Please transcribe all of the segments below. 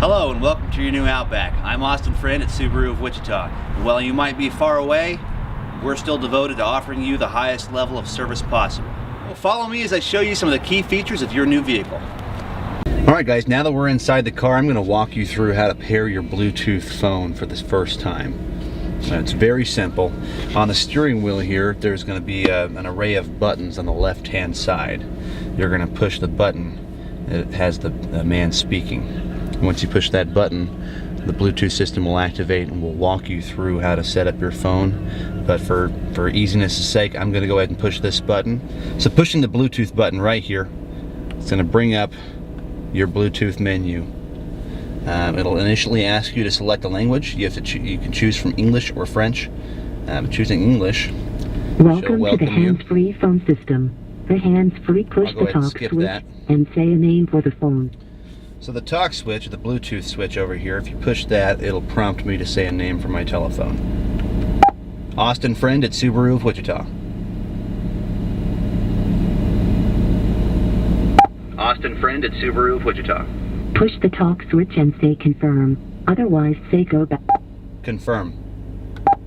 Hello and welcome to your new Outback. I'm Austin Friend at Subaru of Wichita. And while you might be far away, we're still devoted to offering you the highest level of service possible. Well, follow me as I show you some of the key features of your new vehicle. Alright guys, now that we're inside the car, I'm going to walk you through how to pair your Bluetooth phone for the first time. It's very simple. On the steering wheel here, there's going to be an array of buttons on the left-hand side. You're going to push the button. It has the man speaking. Once you push that button, the Bluetooth system will activate and will walk you through how to set up your phone. But for easiness' sake, I'm going to go ahead and push this button. So pushing the Bluetooth button right here, it's going to bring up your Bluetooth menu. It'll initially ask you to select a language. You can choose from English or French. Choosing English. Welcome to the hands-free phone system. The hands-free push the talk switch and say a name for the phone. So the talk switch, the Bluetooth switch over here, if you push that, it'll prompt me to say a name for my telephone. Austin Friend at Subaru of Wichita. Austin Friend at Subaru of Wichita. Push the talk switch and say confirm. Otherwise say go back. Confirm.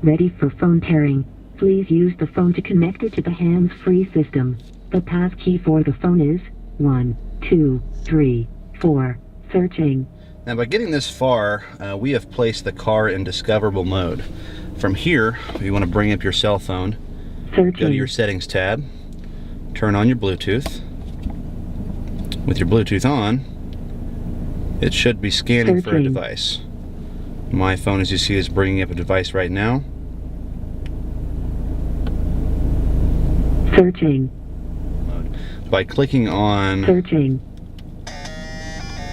Ready for phone pairing. Please use the phone to connect it to the hands-free system. The passkey for the phone is 1, 2, 3, 4. Searching. Now by getting this far, we have placed the car in discoverable mode. From here, you want to bring up your cell phone, Searching. Go to your settings tab, turn on your Bluetooth. With your Bluetooth on, it should be scanning for a device. My phone, as you see, is bringing up a device right now. Searching. By clicking on Searching.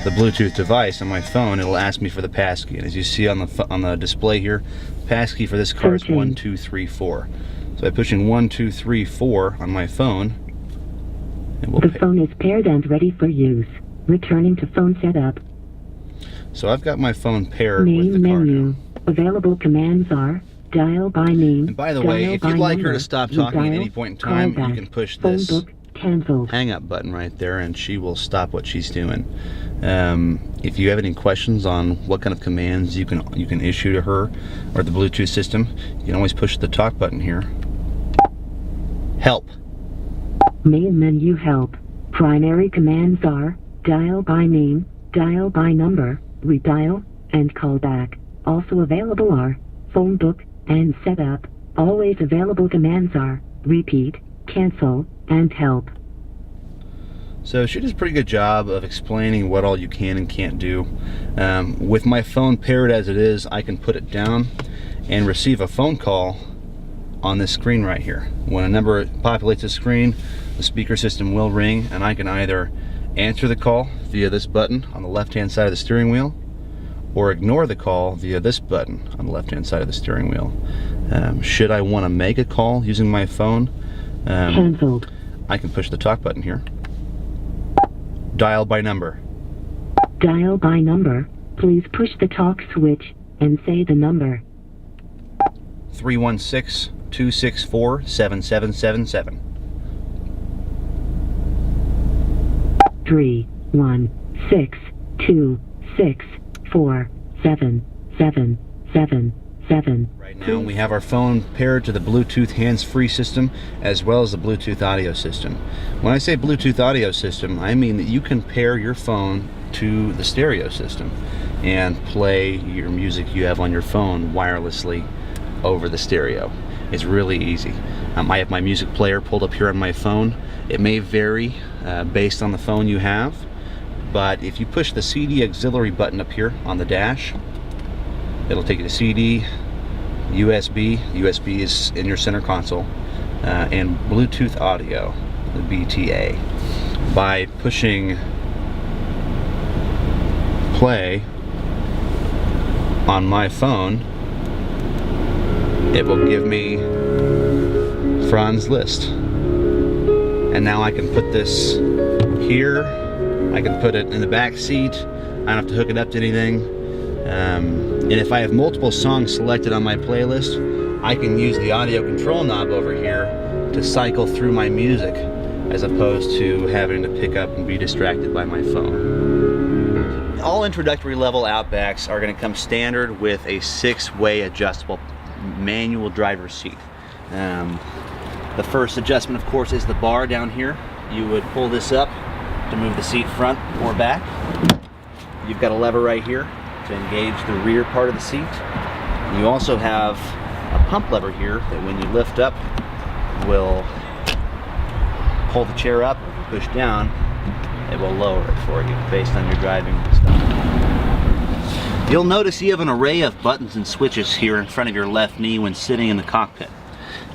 the Bluetooth device on my phone, it'll ask me for the passkey. And as you see on the display here, passkey for this car is 1234. So by pushing 1234 on my phone, it will the phone is paired and ready for use. Returning to phone setup. So I've got my phone paired Main with the car menu. now. Available commands are dial by name. And by the way, if you'd like her to stop talking at any point in time, you can push this hang up button right there and she will stop what she's doing. If you have any questions on what kind of commands you can issue to her or the Bluetooth system, you can always push the talk button here. Help. Main menu help. Primary commands are dial by name, dial by number, redial, and call back. Also available are phone book and setup. Always available commands are repeat, cancel, and help. So she does a pretty good job of explaining what all you can and can't do. With my phone paired as it is, I can put it down and receive a phone call on this screen right here. When a number populates the screen, the speaker system will ring and I can either answer the call via this button on the left-hand side of the steering wheel or ignore the call via this button on the left-hand side of the steering wheel. Should I want to make a call using my phone, Cancelled. I can push the talk button here. Dial by number. Dial by number. Please push the talk switch and say the number. 316-264-7777. 316-264-7777. Right now we have our phone paired to the Bluetooth hands-free system as well as the Bluetooth audio system. When I say Bluetooth audio system, I mean that you can pair your phone to the stereo system and play your music you have on your phone wirelessly over the stereo. It's really easy. I have my music player pulled up here on my phone. It may vary based on the phone you have, but if you push the CD auxiliary button up here on the dash, it'll take you to CD, USB. USB is in your center console, and Bluetooth audio, the BTA. By pushing play on my phone, it will give me Franz Liszt. And now I can put this here. I can put it in the back seat. I don't have to hook it up to anything. And if I have multiple songs selected on my playlist, I can use the audio control knob over here to cycle through my music as opposed to having to pick up and be distracted by my phone. all introductory level Outbacks are going to come standard with a 6-way adjustable manual driver's seat. The first adjustment, of course, is the bar down here. You would pull this up to move the seat front or back. You've got a lever right here to engage the rear part of the seat. You also have a pump lever here that when you lift up will pull the chair up. If you push down, it will lower it for you based on your driving style. You'll notice you have an array of buttons and switches here in front of your left knee when sitting in the cockpit.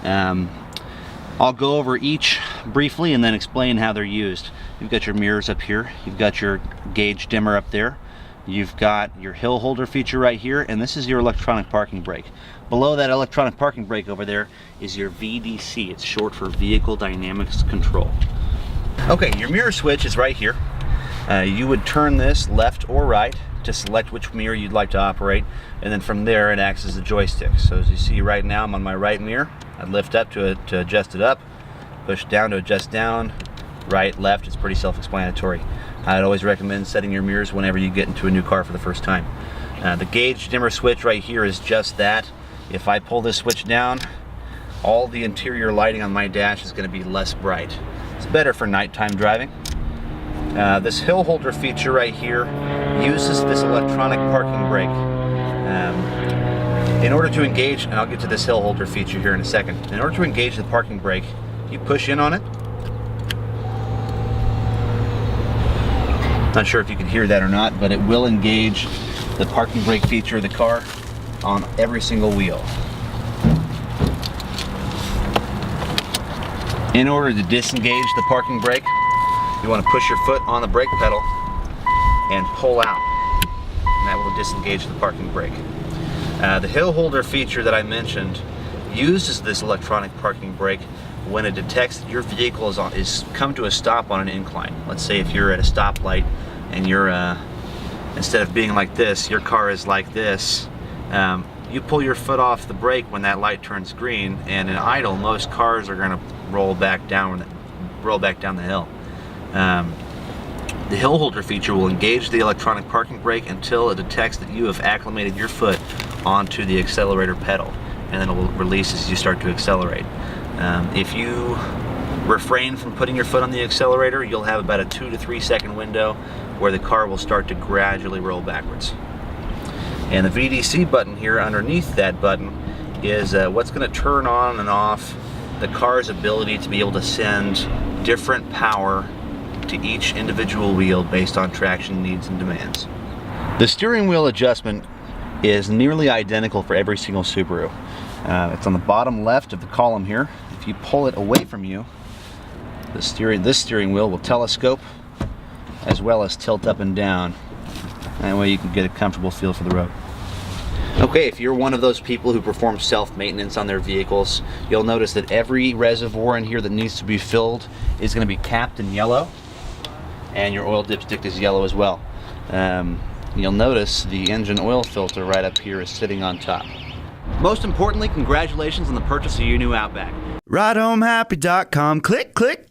I'll go over each briefly and then explain how they're used. You've got your mirrors up here, you've got your gauge dimmer up there, you've got your hill holder feature right here, and this is your electronic parking brake. Below that electronic parking brake over there is your VDC. It's short for Vehicle Dynamics Control. Okay, your mirror switch is right here. You would turn this left or right to select which mirror you'd like to operate, and then from there it acts as a joystick. So as you see right now, I'm on my right mirror. I'd lift up to adjust it up, push down to adjust down, right, left. It's pretty self-explanatory. I'd always recommend setting your mirrors whenever you get into a new car for the first time. The gauge dimmer switch right here is just that. If I pull this switch down, all the interior lighting on my dash is going to be less bright. It's better for nighttime driving. This hill holder feature right here uses this electronic parking brake. In order to engage, and I'll get to this hill holder feature here in a second, in order to engage the parking brake, you push in on it. Not sure if you can hear that or not, but it will engage the parking brake feature of the car on every single wheel. In order to disengage the parking brake, you want to push your foot on the brake pedal and pull out, and that will disengage the parking brake. The hill holder feature that I mentioned uses this electronic parking brake when it detects that your vehicle is come to a stop on an incline. Let's say if you're at a stoplight and you're instead of being like this, your car is like this. You pull your foot off the brake when that light turns green, and in idle, most cars are going to roll back down the hill. The hill holder feature will engage the electronic parking brake until it detects that you have acclimated your foot onto the accelerator pedal, and then it will release as you start to accelerate. If you refrain from putting your foot on the accelerator, you'll have about a 2 to 3 second window where the car will start to gradually roll backwards. And the VDC button here underneath that button is what's going to turn on and off the car's ability to be able to send different power to each individual wheel based on traction needs and demands. The steering wheel adjustment is nearly identical for every single Subaru. It's on the bottom left of the column here. If you pull it away from you, this steering wheel will telescope as well as tilt up and down. That way you can get a comfortable feel for the road. Okay, if you're one of those people who perform self-maintenance on their vehicles, you'll notice that every reservoir in here that needs to be filled is going to be capped in yellow, and your oil dipstick is yellow as well. You'll notice the engine oil filter right up here is sitting on top. Most importantly, congratulations on the purchase of your new Outback. RideHomeHappy.com. Click, click.